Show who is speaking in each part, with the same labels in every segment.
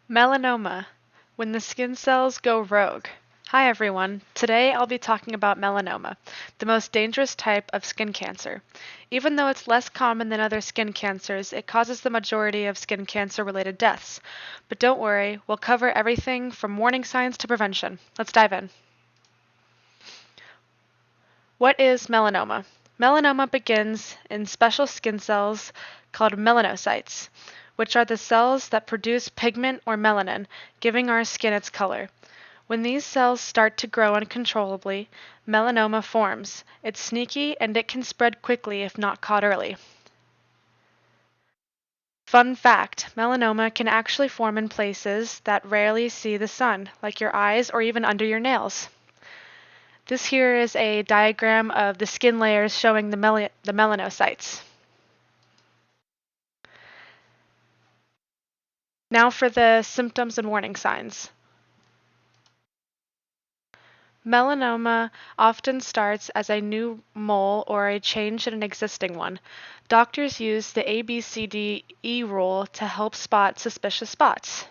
Speaker 1: Melanoma, when the skin cells go rogue. Hi everyone, today I'll be talking about melanoma, the most dangerous type of skin cancer. Even though it's less common than other skin cancers, it causes the majority of skin cancer related deaths. But don't worry, we'll cover everything from warning signs to prevention. Let's dive in. What is melanoma? Melanoma begins in special skin cells called melanocytes, which are the cells that produce pigment or melanin, giving our skin its color. When these cells start to grow uncontrollably, melanoma forms. It's sneaky and it can spread quickly if not caught early. Fun fact, melanoma can actually form in places that rarely see the sun, like your eyes or even under your nails. This here is a diagram of the skin layers showing the melanocytes. Now for the symptoms and warning signs. Melanoma often starts as a new mole or a change in an existing one. Doctors use the ABCDE rule to help spot suspicious spots.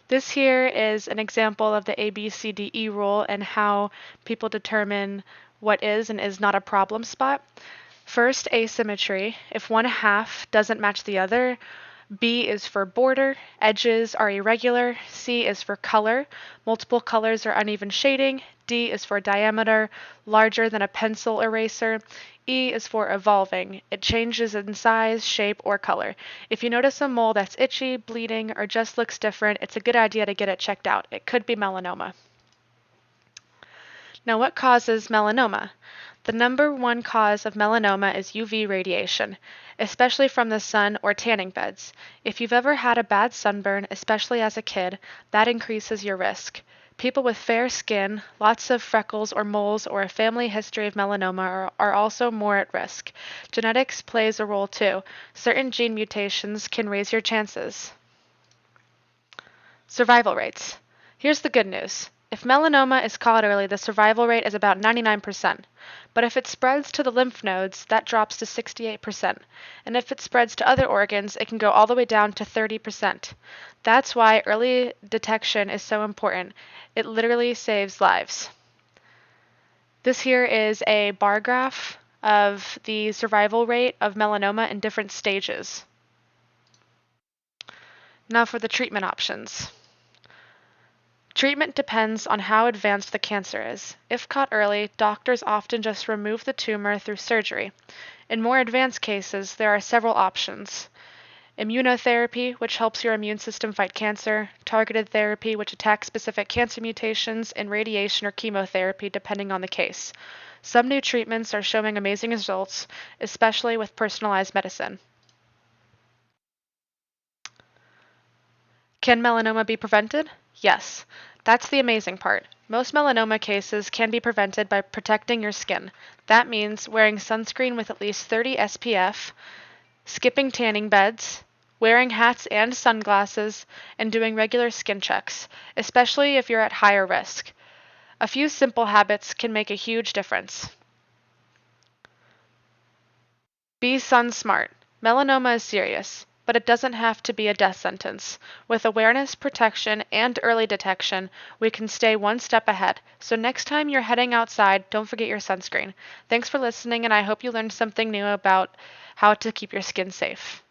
Speaker 1: This here is an example of the ABCDE rule and how people determine what is and is not a problem spot. First, asymmetry. If one half doesn't match the other, B is for border, edges are irregular, C is for color, multiple colors or uneven shading, D is for diameter, larger than a pencil eraser, E is for evolving. It changes in size, shape, or color. If you notice a mole that's itchy, bleeding, or just looks different, it's a good idea to get it checked out. It could be melanoma. Now, what causes melanoma? The number one cause of melanoma is UV radiation, especially from the sun or tanning beds. If you've ever had a bad sunburn, especially as a kid, that increases your risk. People with fair skin, lots of freckles or moles, or a family history of melanoma are also more at risk. Genetics plays a role too. Certain gene mutations can raise your chances. Survival rates. Here's the good news. If melanoma is caught early, the survival rate is about 99%. But if it spreads to the lymph nodes, that drops to 68%. And if it spreads to other organs, it can go all the way down to 30%. That's why early detection is so important. It literally saves lives. This here is a bar graph of the survival rate of melanoma in different stages. Now for the treatment options. Treatment depends on how advanced the cancer is. If caught early, doctors often just remove the tumor through surgery. In more advanced cases, there are several options. Immunotherapy, which helps your immune system fight cancer, targeted therapy, which attacks specific cancer mutations, and radiation or chemotherapy, depending on the case. Some new treatments are showing amazing results, especially with personalized medicine. Can melanoma be prevented? Yes. That's the amazing part. Most melanoma cases can be prevented by protecting your skin. That means wearing sunscreen with at least 30 SPF, skipping tanning beds, wearing hats and sunglasses, and doing regular skin checks, especially if you're at higher risk. A few simple habits can make a huge difference. Be sun smart. Melanoma is serious, but it doesn't have to be a death sentence. With awareness, protection, and early detection, we can stay one step ahead. So next time you're heading outside, don't forget your sunscreen. Thanks for listening, and I hope you learned something new about how to keep your skin safe.